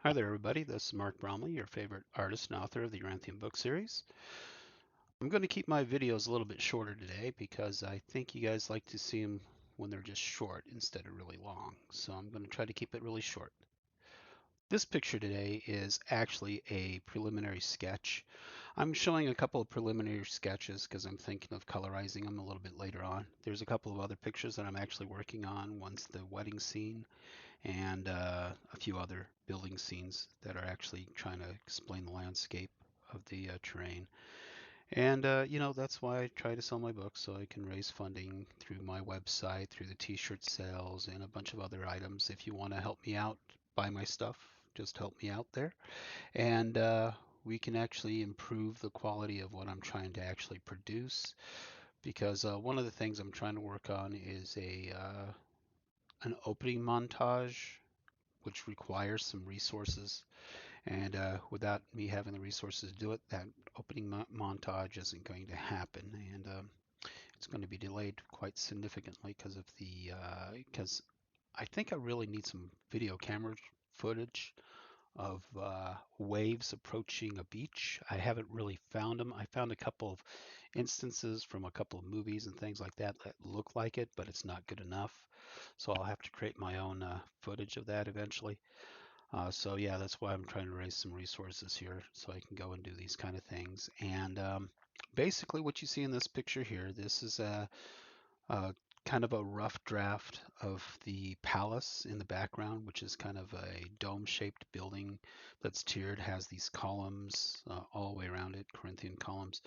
Hi there, everybody. This is Mark Bromley, your favorite artist and author of the Yoranthium book series. I'm going to keep my videos a little bit shorter today because I think you guys like to see them when they're just short instead of really long. So I'm going to try to keep it really short. This picture today is actually a preliminary sketch. I'm showing a couple of preliminary sketches because I'm thinking of colorizing them a little bit later on. There's a couple of other pictures that I'm actually working on. One's the wedding scene, and a few other building scenes that are actually trying to explain the landscape of the terrain. And that's why I try to sell my books so I can raise funding through my website, through the t-shirt sales, and a bunch of other items. If you want to help me out, buy my stuff, just help me out there. And we can actually improve the quality of what I'm trying to actually produce because one of the things I'm trying to work on is an opening montage which requires some resources. And without me having the resources to do it, that opening montage isn't going to happen, and it's going to be delayed quite significantly because I think I really need some video camera footage of waves approaching a beach. I haven't really found them. I found a couple of instances from a couple of movies and things like that that look like it, but it's not good enough. So I'll have to create my own footage of that eventually. So yeah, that's why I'm trying to raise some resources here so I can go and do these kind of things. And basically what you see in this picture here, this is a kind of a rough draft of the palace in the background, which is kind of a dome-shaped building that's tiered, has these columns all the way around it, Corinthian columns.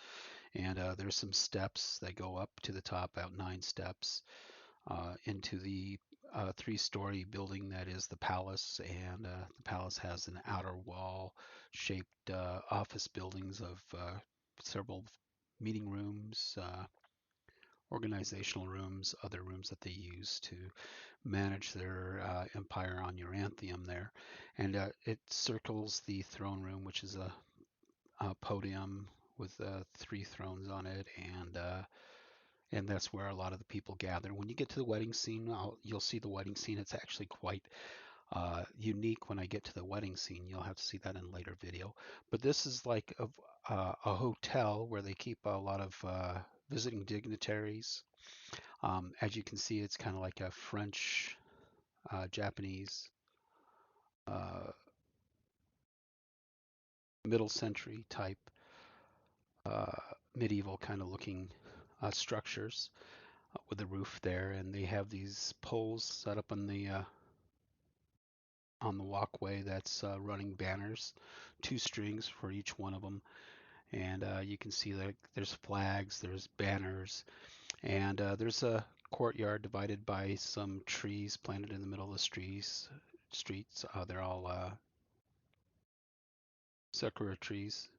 And there's some steps that go up to the top, about 9 steps into the three-story building that is the palace, and the palace has an outer wall shaped office buildings of several meeting rooms, organizational rooms, other rooms that they use to manage their empire on Yoranthium there. And it circles the throne room, which is a podium with 3 thrones on it, and that's where a lot of the people gather. When you get to the wedding scene, you'll see the wedding scene. It's actually quite unique when I get to the wedding scene. You'll have to see that in a later video. But this is like a hotel where they keep a lot of visiting dignitaries. As you can see, it's kind of like a French, Japanese, uh, middle century type, uh, medieval kind of looking structures with a roof there, and they have these poles set up on the walkway that's running banners, 2 strings for each one of them. And you can see that there's flags, there's banners, and there's a courtyard divided by some trees planted in the middle of the streets. They're all sakura trees,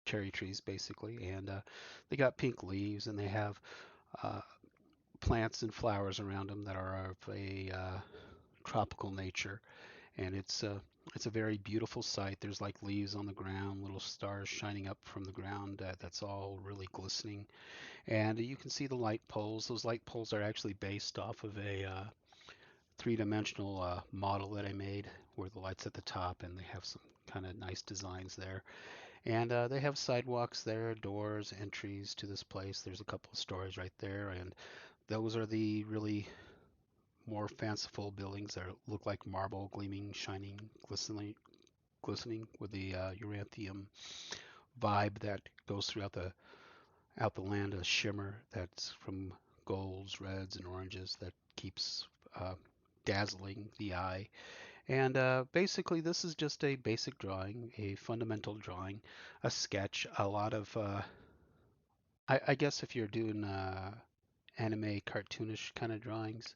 cherry trees basically, and they got pink leaves, and they have uh, plants and flowers around them that are of a tropical nature. And it's a very beautiful sight. There's like leaves on the ground, little stars shining up from the ground. That's all really glistening, and you can see the light poles. Those light poles are actually based off of a three-dimensional model that I made, where the light's at the top, and they have some kind of nice designs there. And they have sidewalks there, doors, entries to this place. There's a couple of stories right there, and those are the really more fanciful buildings that look like marble, gleaming, shining, glistening with the Yoranthium vibe that goes throughout the out the land, a shimmer that's from golds, reds, and oranges that keeps uh, dazzling the eye. And basically, this is just a basic drawing, a fundamental drawing, a sketch. A lot of, I guess, if you're doing anime cartoonish kind of drawings,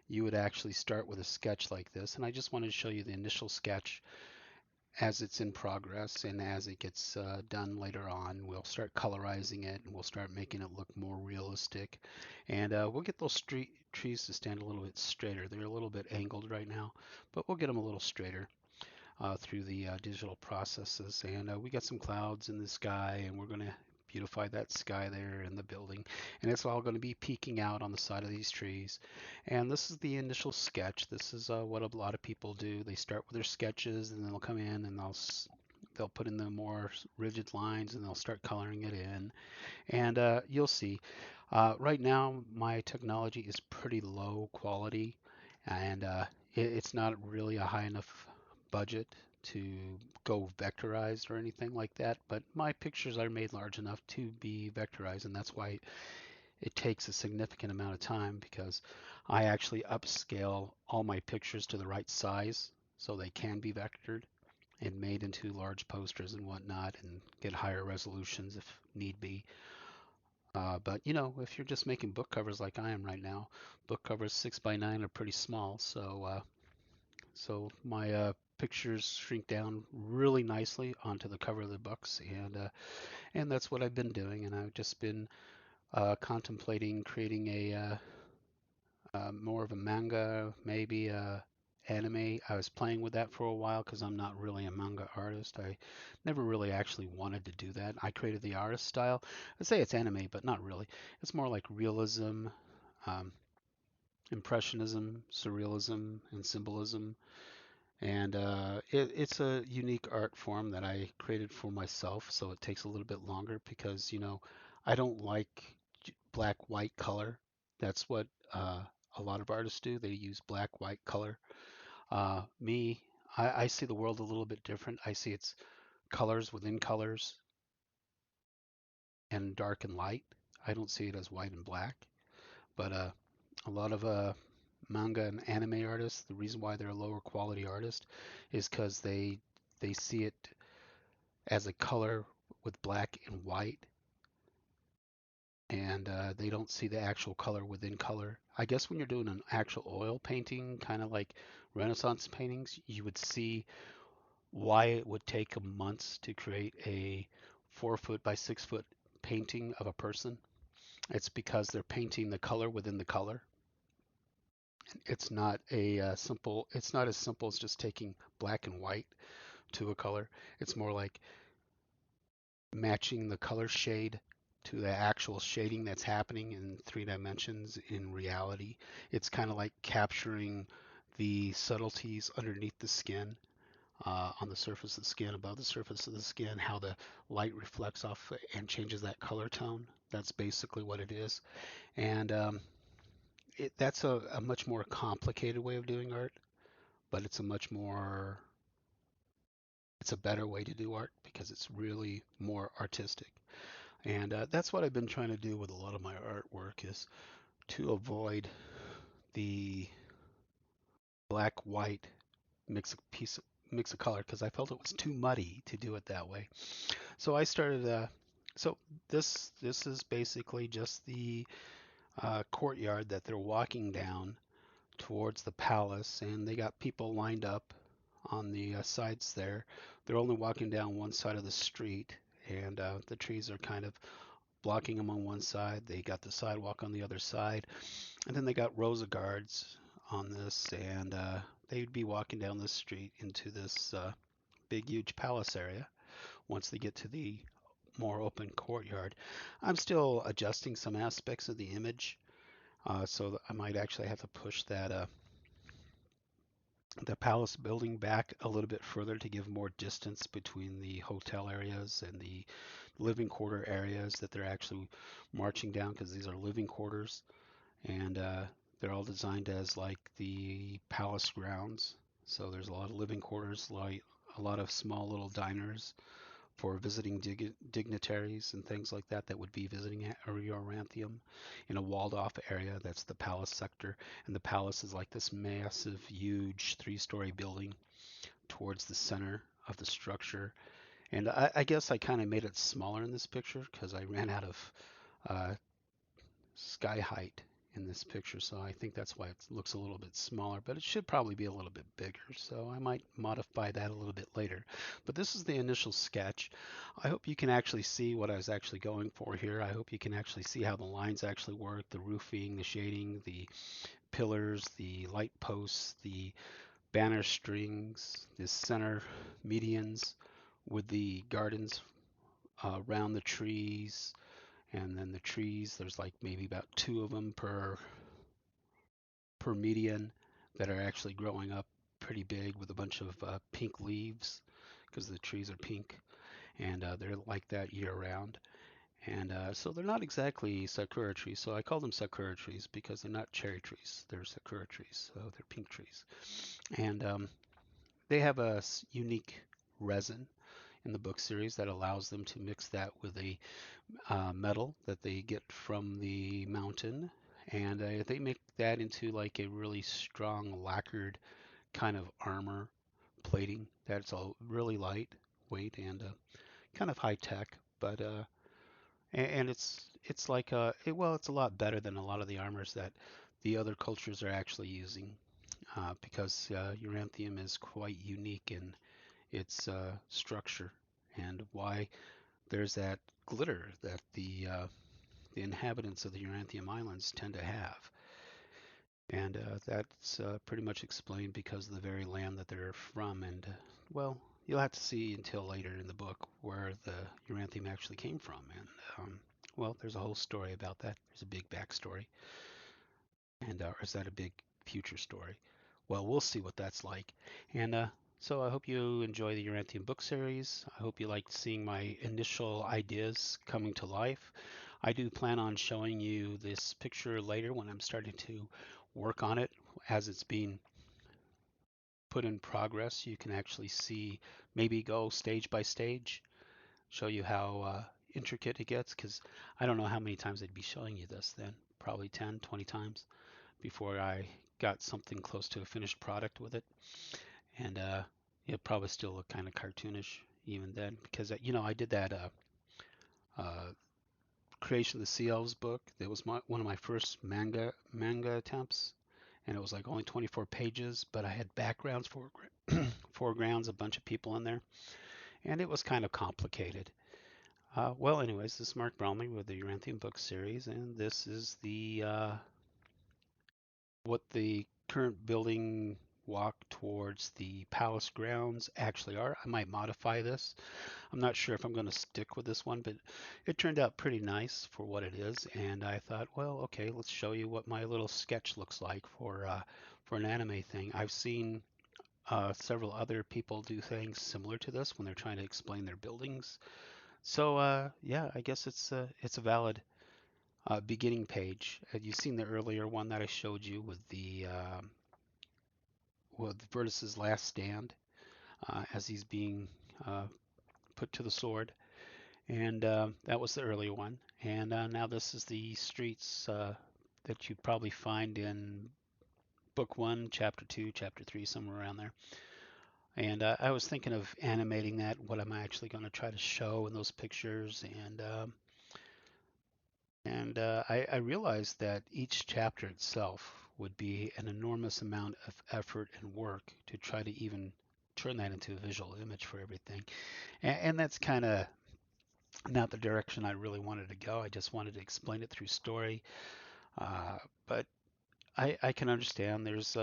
you would actually start with a sketch like this. And I just wanted to show you the initial sketch as it's in progress, and as it gets done later on, we'll start colorizing it and we'll start making it look more realistic. And we'll get those street trees to stand a little bit straighter. They're a little bit angled right now, but we'll get them a little straighter through the digital processes. And we got some clouds in the sky, and we're going to beautify that sky there and the building. And it's all going to be peeking out on the side of these trees. And this is the initial sketch. This is what a lot of people do. They start with their sketches and then they'll come in and they'll put in the more rigid lines and they'll start coloring it in. And you'll see. Right now, my technology is pretty low quality, and it's not really a high enough budget to go vectorized or anything like that. But my pictures are made large enough to be vectorized, and that's why it takes a significant amount of time because I actually upscale all my pictures to the right size so they can be vectored and made into large posters and whatnot and get higher resolutions if need be. But you know, if you're just making book covers like I am right now, book covers 6 by 9 are pretty small. So my pictures shrink down really nicely onto the cover of the books, and that's what I've been doing. And I've just been contemplating creating more of a manga, maybe anime. I was playing with that for a while because I'm not really a manga artist. I never really actually wanted to do that. I created the artist style. I say it's anime, but not really. It's more like realism, um, impressionism, surrealism, and symbolism. And it's a unique art form that I created for myself, so it takes a little bit longer because, you know, I don't like black white color. That's what a lot of artists do. They use black white color. Me, I see the world a little bit different. I see its colors within colors and dark and light. I don't see it as white and black. But a lot of manga and anime artists, the reason why they're a lower quality artist is because they see it as a color with black and white, and they don't see the actual color within color. I guess when you're doing an actual oil painting, kind of like Renaissance paintings, you would see why it would take months to create a 4 foot by 6 foot painting of a person. It's because they're painting the color within the color. It's not as simple as just taking black and white to a color. It's more like matching the color shade to the actual shading that's happening in 3 dimensions in reality. It's kind of like capturing the subtleties underneath the skin, on the surface of the skin, above the surface of the skin, how the light reflects off and changes that color tone. That's basically what it is. And that's a much more complicated way of doing art, but it's a better way to do art because it's really more artistic. And that's what I've been trying to do with a lot of my artwork is to avoid the black white mix of color because I felt it was too muddy to do it that way. So I started so this is basically just the courtyard that they're walking down towards the palace, and they got people lined up on the sides there. They're only walking down one side of the street, and the trees are kind of blocking them on one side. They got the sidewalk on the other side, and then they got rows of guards on this, and they'd be walking down this street into this big, huge palace area once they get to the more open courtyard. I'm still adjusting some aspects of the image, so that I might actually have to push the palace building back a little bit further to give more distance between the hotel areas and the living quarter areas that they're actually marching down, because these are living quarters, and they're all designed as like the palace grounds. So there's a lot of living quarters, like a lot of small little diners for visiting dignitaries and things like that that would be visiting at Yoranthium in a walled off area. That's the palace sector. And the palace is like this massive, huge 3-story building towards the center of the structure. And I guess I kind of made it smaller in this picture because I ran out of uh, sky height in this picture, so I think that's why it looks a little bit smaller, but it should probably be a little bit bigger, so I might modify that a little bit later. But this is the initial sketch. I hope you can actually see what I was actually going for here. I hope you can actually see how the lines actually work, the roofing, the shading, the pillars, the light posts, the banner strings, the center medians with the gardens around the trees, and then the trees, there's like maybe about two of them per median that are actually growing up pretty big with a bunch of pink leaves because the trees are pink, and they're like that year round. And so they're not exactly sakura trees. So I call them sakura trees because they're not cherry trees. They're sakura trees. So they're pink trees. And they have a unique resin in the book series that allows them to mix that with a metal that they get from the mountain. And they make that into like a really strong lacquered kind of armor plating that's all really light weight and kind of high tech, but and it's like well, it's a lot better than a lot of the armors that the other cultures are actually using because Uranthium is quite unique in its structure and why there's that glitter that the inhabitants of the Uranthium Islands tend to have. And that's pretty much explained because of the very land that they're from. And well, you'll have to see until later in the book where the uranthium actually came from. And well, there's a whole story about that. There's a big backstory. And or is that a big future story? Well, we'll see what that's like. And so I hope you enjoy the Uranthium book series. I hope you liked seeing my initial ideas coming to life. I do plan on showing you this picture later when I'm starting to work on it as it's being put in progress. You can actually see, maybe go stage by stage, show you how intricate it gets, because I don't know how many times I'd be showing you this then, probably 10, 20 times before I got something close to a finished product with it. And it probably still look kind of cartoonish even then, because I did that uh, Creation of the Sea Elves book. That was one of my first manga attempts, and it was like only 24 pages, but I had backgrounds, foregrounds, a bunch of people in there, and it was kind of complicated. Well, anyways, this is Mark Bromley with the Uranthium book series, and this is the what the current building walk towards the palace grounds actually are. I might modify this. I'm not sure if I'm going to stick with this one, but it turned out pretty nice for what it is. And I thought, well, okay, let's show you what my little sketch looks like for an anime thing. I've seen several other people do things similar to this when they're trying to explain their buildings. So yeah, I guess it's a valid beginning page. You've seen the earlier one that I showed you with Vertus's last stand as he's being uh, put to the sword, and that was the earlier one. And now this is the streets that you'd probably find in book one, chapter two, chapter three, somewhere around there. And I was thinking of animating that. What am I actually going to try to show in those pictures? And I realized that each chapter itself would be an enormous amount of effort and work to try to even turn that into a visual image for everything. And that's kind of not the direction I really wanted to go. I just wanted to explain it through story. But I can understand there's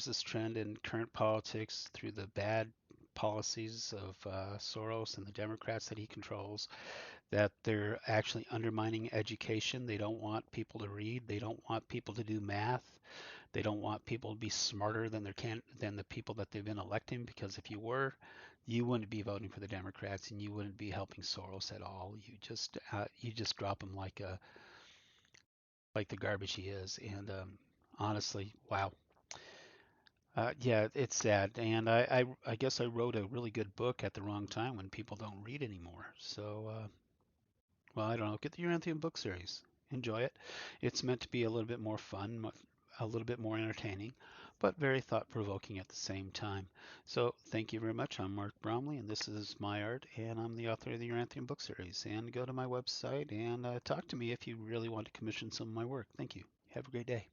this trend in current politics through the bad policies of Soros and the Democrats that he controls, that they're actually undermining education. They don't want people to read. They don't want people to do math. They don't want people to be smarter than the people that they've been electing, because if you were, you wouldn't be voting for the Democrats and you wouldn't be helping Soros at all. You just drop him like the garbage he is. And honestly, wow. Yeah, it's sad. And I guess I wrote a really good book at the wrong time when people don't read anymore. So well, I don't know. Get the Yoranthium book series. Enjoy it. It's meant to be a little bit more fun, a little bit more entertaining, but very thought-provoking at the same time. So thank you very much. I'm Mark Bromley, and this is my art, and I'm the author of the Yoranthium book series. And go to my website and talk to me if you really want to commission some of my work. Thank you. Have a great day.